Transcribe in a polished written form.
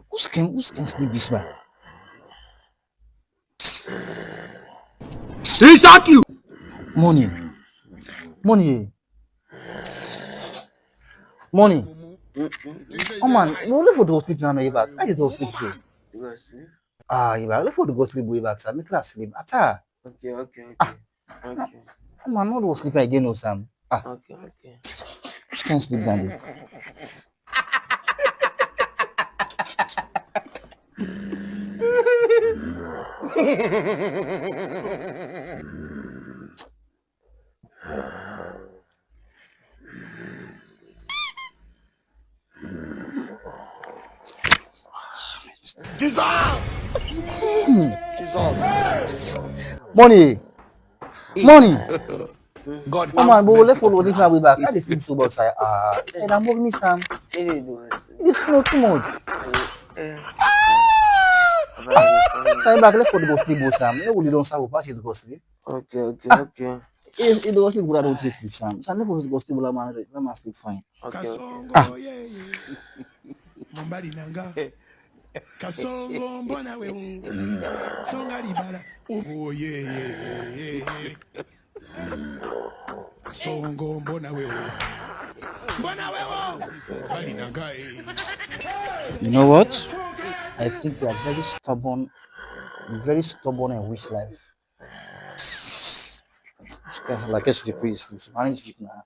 Who's can sleep this man? He shock you. Money. Money. Money. Oh man, no let for the go sleep now, you back. I just go sleep so. You go sleep? You back. Let for the go sleep way back, Sam. Make class sleep. Ata. Okay. No, oh man, not go sleep again, no Sam. Okay. Who's can sleep down there? Jesus. Money. God. Oh man, but let for the go sleep now way back. I just sleep so but say say that move me Sam. You dey do it. It is not too much. Okay. Say back let for the go sleep, oh, Sam. No really don't serve pass it to go sleep. Okay. It don't sleep good. I don't sleep, Sam. So let for the go sleep, let man sleep fine. Okay. Mambari nanga kasongo mbona wewe songa libala oh yeah kasongo mbona wewe mambari nanga You know what? I think you are very stubborn and wish life. Like I said, please manage it now.